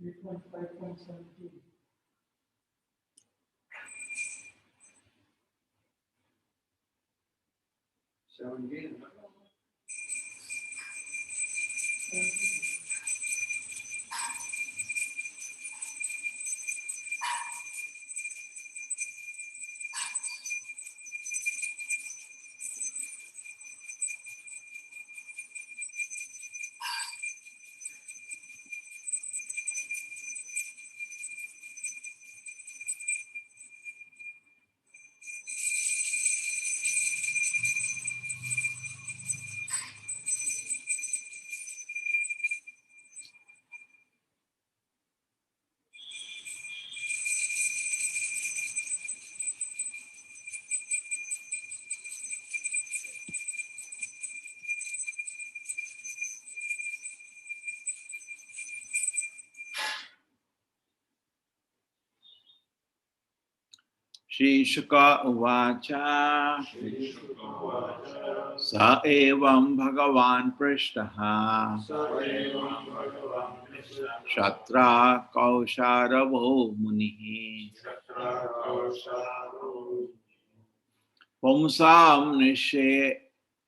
3.5.17. Shri Shuka Uvacha Sa evam Bhagavan Prishtaha Shatra Kausharavo Munihi Pumsam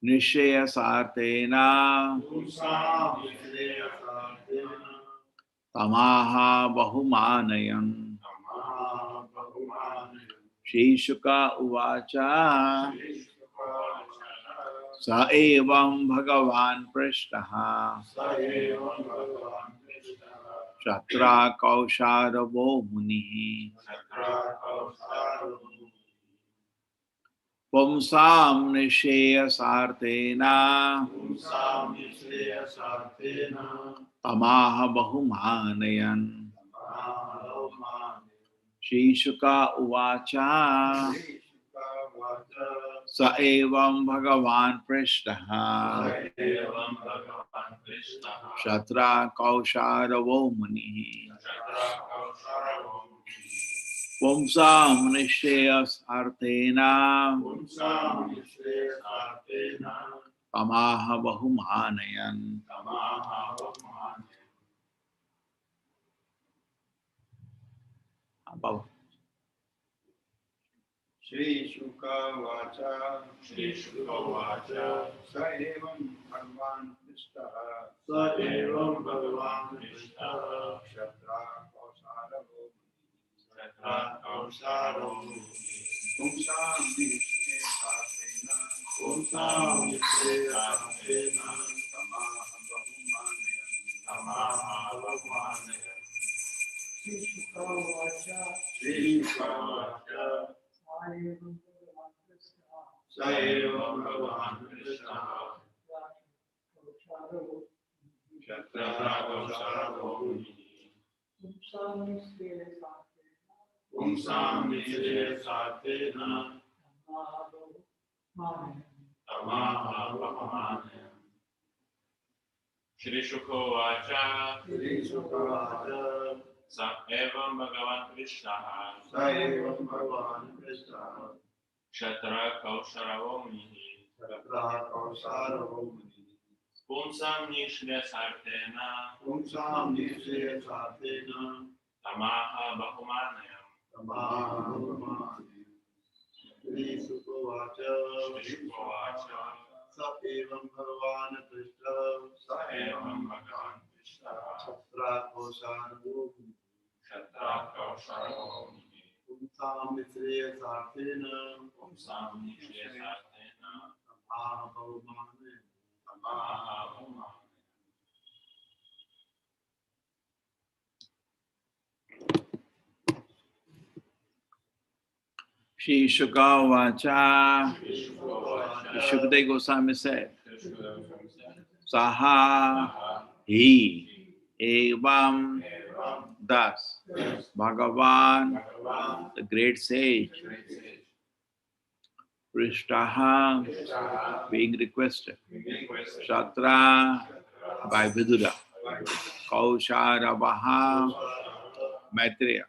Nishaya Sartena Tamaha Bahumanayan Shri Shuka Uvacha Sa evam Bhagavan Prishtaha Shatra Kausharavo Munihi Pumsam Nishaya Sartena Tamaha Bahumanayan Shri Shuka Uvacha Sa evam Bhagavan Prishtaha Shatra Kausharavo Munihi Pumsam Nishaya Sartena Tamaha Bahumanayan Above. Shri Shuka Vacha Sa evam Bhagavan Krishna Shatra Kausharavo Pumsam Nishya Sartena Tamaha Bahumanayan Shri Shuka Vacha Shri Shuka Vacha Sa evam Bhagavan Krishna Shatra Kausharavo Pumsam Nishya Sartena Tamaha Bahumanayan Shri Shukovacha Sa evam Bhagavan Krishna Shatra Kausharavo Munihi Pumsam Nishya Sartena Tamaha Bahumanayam Shri Shukovacha Sa evam Bhagavan Krishna Shatra Kausharavo Pumsam Nishya Sartena Tamaha Bahumanayan Shri Shuka Uvacha Shukadeva Goswami said Saha Hi Evam Das Bhagavan the great sage Prishtaha being requested Shatra by Vidura Kausharavaha Maitreya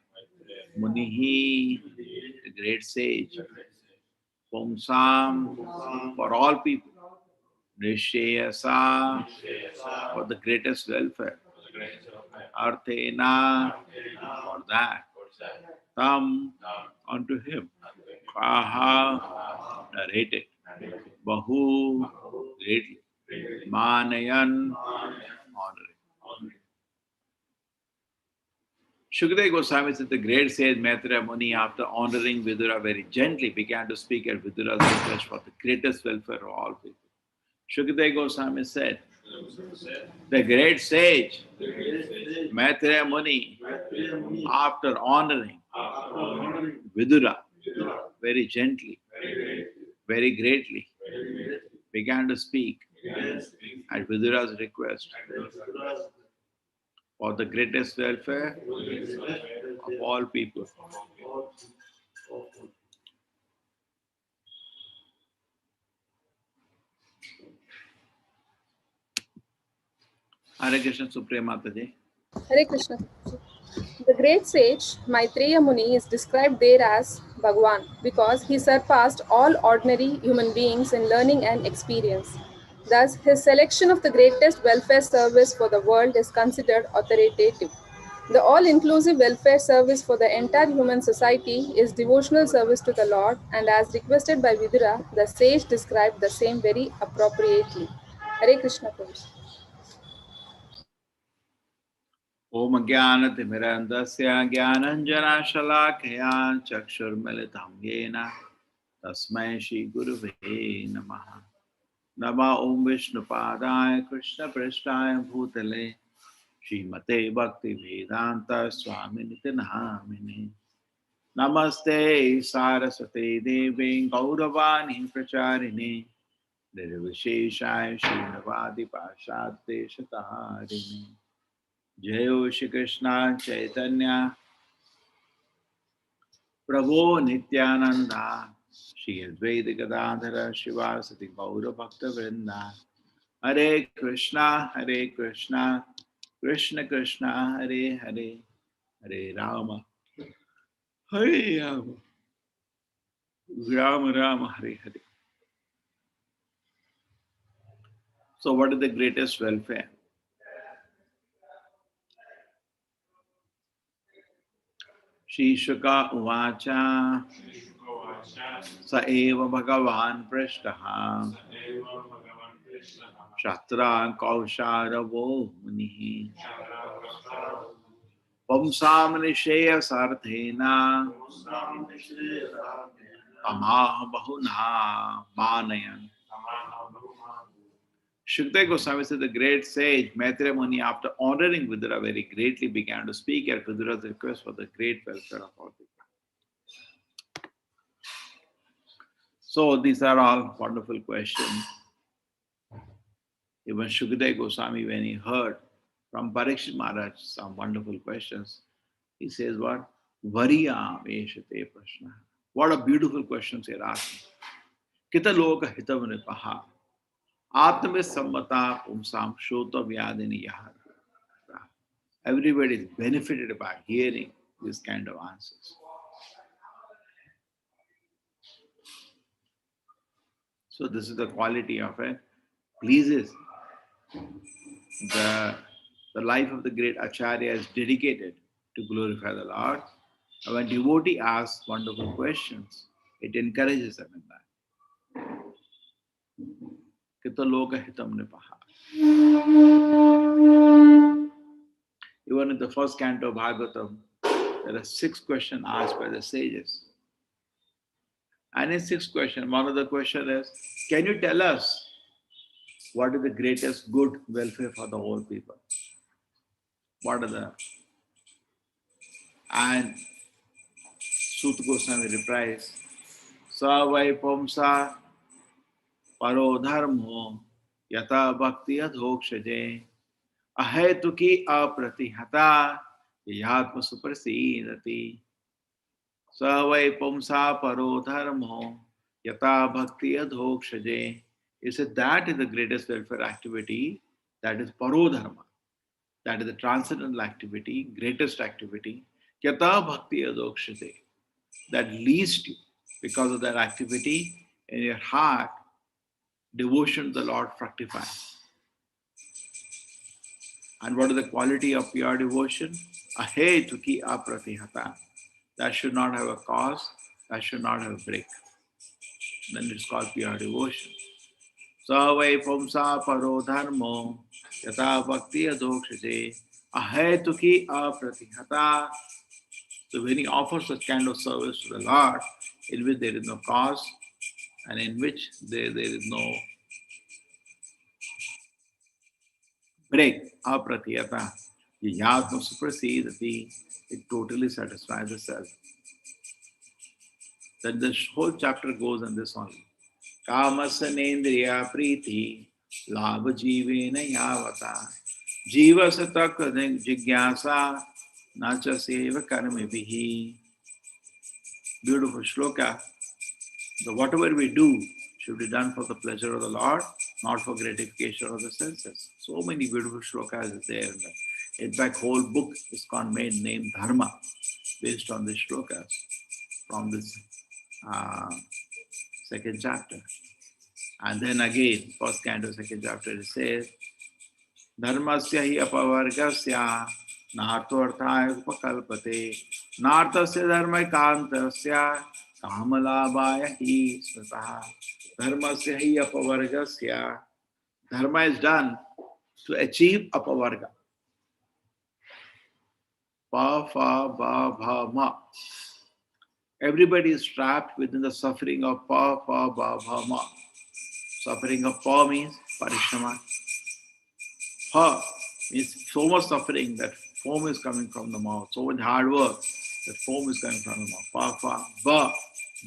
Munihi the great sage Pumsam for all people Nishayasa for the greatest welfare arthena, for that, tam, unto him, kaha, narrated, bahu, greatly, manayan, honoring. Shukadeva Goswami said the great sage Maitreya Muni, after honoring Vidura very gently, began to speak at Vidura's request for the greatest welfare of all people. Shukadeva Goswami said, the great sage Maitreya Muni, after honoring Vidura very gently, very greatly, began to speak at Vidura's request for the greatest welfare of all people. Hare Krishna, Suprema Mataji. Hare Krishna. The great sage Maitreya Muni is described there as Bhagwan because he surpassed all ordinary human beings in learning and experience. Thus, his selection of the greatest welfare service for the world is considered authoritative. The all-inclusive welfare service for the entire human society is devotional service to the Lord, and as requested by Vidura, the sage described the same very appropriately. Hare Krishna Prabhu. Om Jnanatimirandasya Jnananjana Shalakaya Chakshurmilitam Yena Tasmai Shri Guruve Namaha. Nama Om Vishnupadaya Krishna Prasthaya Bhutale Srimate Bhakti Vedanta Swami Nitinamine. Namaste Saraswati Devi Gauravani Pracharini Nirvisheshaya Srinavadi Pashate Shatarini. Jayo Shri Krishna Chaitanya Prabhu Nityananda Shri Advaita Gadadhara Shivasati Gaura Bhakta Vrinda. Hare Krishna, Krishna Krishna, Hare Hare, Hare Rama, Hare Rama, Rama Rama, Hare Hare. So what is the greatest welfare? Shri Shuka Uvacha Sa Eva Bhagavan Prashtaha Shatra Kaushara Muni Pamsam Nisheya Sarthena Amaha Bahuna Manayan. Shukadeva Goswami said the great sage Maitreya Muni, after honoring Vidura very greatly, began to speak at Vidura's request for the great welfare of all people. So these are all wonderful questions. Even Shukadeva Goswami, when he heard from Parikshit Maharaj some wonderful questions, he says, what? Variyam eshate prashna. What a beautiful questions he asking. Kita loka hitav nipaha. Atma sammata pumsam shota vyadini yaha. Everybody is benefited by hearing this kind of answers. So this is the quality of it. Pleases the life of the great Acharya is dedicated to glorify the Lord. And when devotee asks wonderful questions, it encourages them in that. Kita loka hitam nipaha. Even in the first canto of Bhagavatam, there are 6 questions asked by the sages. And in 6th question, one of the questions is, can you tell us what is the greatest good welfare for the whole people? What are the... And Sut Goswami replies, Sa vai pumsa paro dharmo yata bhakti adhokshaje ahetuki apratihata yatma suprasidati. Sa vai pumsa paro dharmo yata bhakti adhokshaje. He said that is the greatest welfare activity, that is paro dharma. That is the transcendental activity, greatest activity. Yata bhakti adhokshaje. That leads to, because of that activity, in your heart, devotion to the Lord fructifies. And what is the quality of pure devotion? Ahetuki apratihata. That should not have a cause, that should not have a break. Then it's called pure devotion. Sa vai pumsa paro dharmo yata bhakti adokshaje ahetuki apratihata. So when he offers such kind of service to the Lord, in which there is no cause and in which there is no break, apratiyata, yatma suprasidati, it totally satisfies the self. Then this whole chapter goes on this only. Kamasa nendriya priti labha jivena yavata jivasa takra jigyasa nacha seva karmibihi. Beautiful shloka. So whatever we do should be done for the pleasure of the Lord, not for gratification of the senses. So many beautiful shlokas is there. In fact, whole book is made named Dharma, based on these shlokas from this second chapter. And then again, first canto, second chapter, it says, Dharmasya hi apavargasya nartho arthaya upakalpate nartasya dharma kantasya kamalabhaya hi smritaha. Dharmasya hi apavargasya. Dharma is done to achieve apavarga. Pa, fa, ba, bha, ma. Everybody is trapped within the suffering of pa, fa, ba, bha, ma. Suffering of pa means parishrama. Pa means so much suffering that foam is coming from the mouth. So much hard work that foam is coming from the mouth. Pa, fa, ba,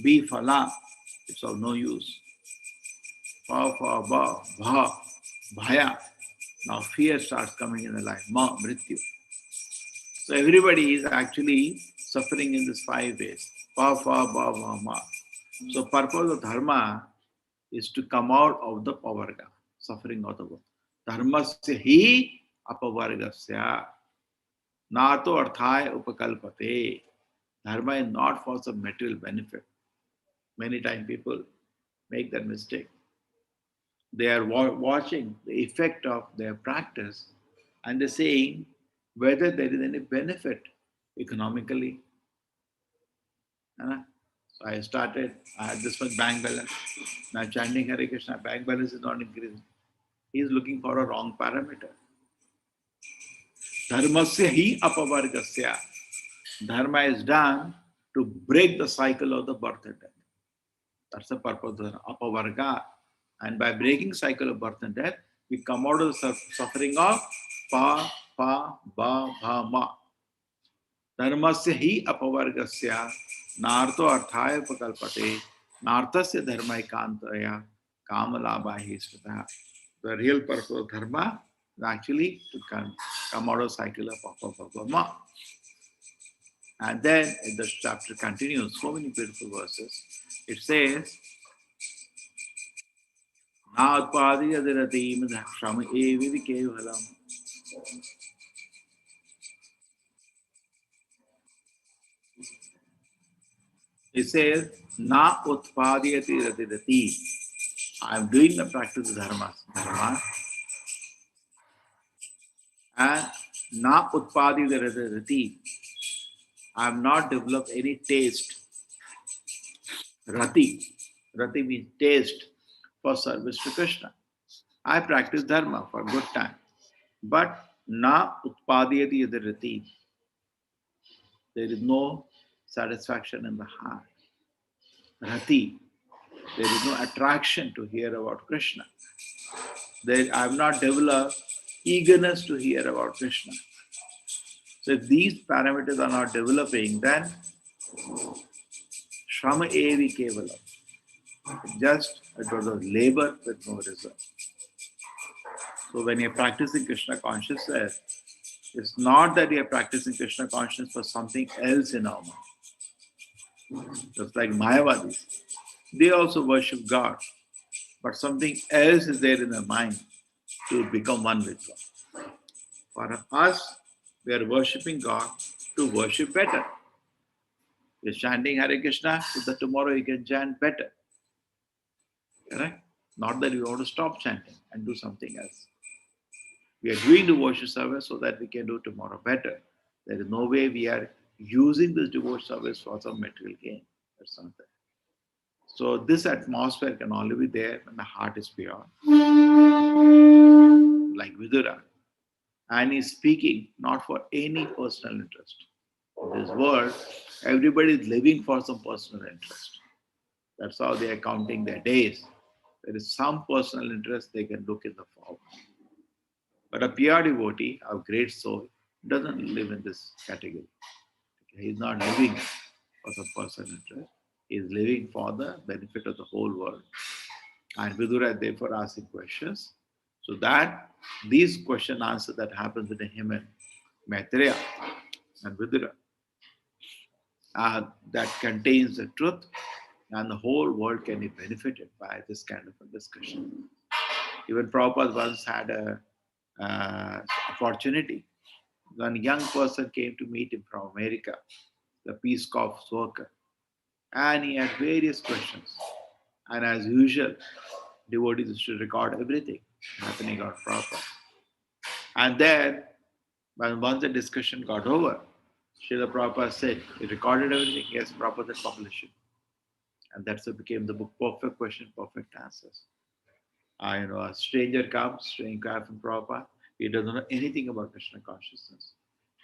bi, fa, la. It's of no use. Pa, fa, ba, bha, bhaya. Now fear starts coming in the life. Ma, mrityu. So everybody is actually suffering in these 5 ways. Pa, fa, ba, bha, ma. So purpose of dharma is to come out of the pavarga, suffering of the world. Dharmasya hi apavargasya nato arthaya upakalpate. Dharma is not for some material benefit. Many times people make that mistake. They are watching the effect of their practice and they're saying whether there is any benefit economically. So I had this much bank balance. Now chanting Hare Krishna, bank balance is not increasing. He is looking for a wrong parameter. Dharmasya hi apavargasya. Dharma is done to break the cycle of the birth and death. That's the purpose of apavarga. And by breaking cycle of birth and death, we come out of the suffering of pa, ba, bha, ma. Dharmasya hi apavargasya narto arthaya upakalpate nartasya dharma ekantaya kamalabhahi smritaha. The real purpose of dharma is actually to come out of cycle of pa, ma. And then the chapter continues, so many beautiful verses. It says, Na utpadi adiratim dhaksham evi kevalam. It says, Na utpadiyati radidati. I am doing the practice of dharma. And Na utpadiyati radidati. I have not developed any taste. Rati. Rati means taste for service to Krishna. I practice dharma for good time. But na utpadiyati yadirati. There is no satisfaction in the heart. Rati. There is no attraction to hear about Krishna. I have not developed eagerness to hear about Krishna. So if these parameters are not developing, then Shrama evi kevalam. Just it was a labor with no result. So when you're practicing Krishna consciousness, it's not that you're practicing Krishna consciousness for something else in our mind. Just like Mayavadis. They also worship God. But something else is there in their mind to become one with God. For us, we are worshipping God to worship better. You're chanting Hare Krishna, so that tomorrow you can chant better. Correct? Not that you want to stop chanting and do something else. We are doing devotion service so that we can do tomorrow better. There is no way we are using this devotion service for some material gain. That's not there. So this atmosphere can only be there when the heart is pure, like Vidura. And he's speaking not for any personal interest. In this world, everybody is living for some personal interest. That's how they are counting their days. There is some personal interest they can look in the forward. But a pure devotee, a great soul, doesn't live in this category. He is not living for some personal interest. He is living for the benefit of the whole world. And Vidura therefore asking questions. So that these question answer that happens between him and Maitreya and Vidura that contains the truth, and the whole world can be benefited by this kind of a discussion. Even Prabhupada once had a opportunity. One young person came to meet him from America, the Peace Corps worker, and he had various questions. And as usual, devotees used to record everything happening on Prabhupada. And then, when once the discussion got over, Srila Prabhupada said, he recorded everything. Yes, Prabhupada published it. And that's what became the book, Perfect Question, Perfect Answers. A stranger comes, stranger from Prabhupada. He doesn't know anything about Krishna consciousness.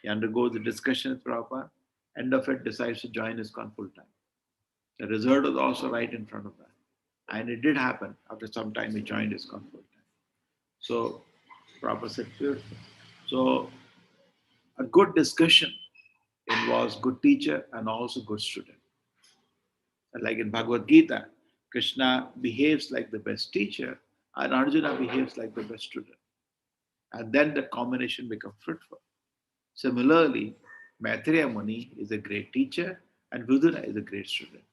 He undergoes the discussion with Prabhupada. End of it, decides to join ISKCON full time. The result was also right in front of that. And it did happen. After some time, he joined ISKCON full time. So, Prabhupada said, beautiful. So, a good discussion involves good teacher and also good student. Like in Bhagavad Gita, Krishna behaves like the best teacher and Arjuna behaves like the best student. And then the combination becomes fruitful. Similarly, Maitreya Muni is a great teacher and Vidura is a great student.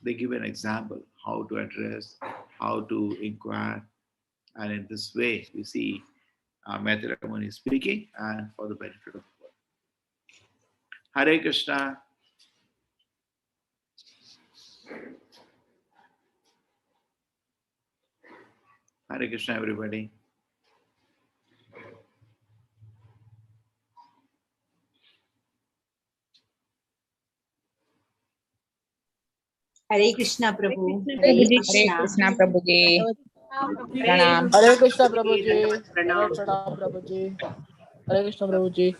They give an example how to address, how to inquire, and in this way we see Maitreya Muni speaking and for the benefit of the world. Hare Krishna. Hare Krishna, everybody. Hare Krishna Prabhu. Hare Krishna Prabhuji. Pranam. Hare Krishna Prabhuji. Pranam. Pranam Prabhuji. Hare Krishna Prabhuji.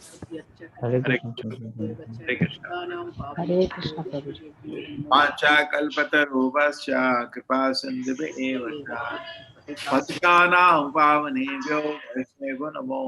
Hare Hare Krishna. Hare Krishna Prabhuji. Pancha kalpatarubhascha kripa sindhave eva cha Patitana upavane vyo vaishnava namo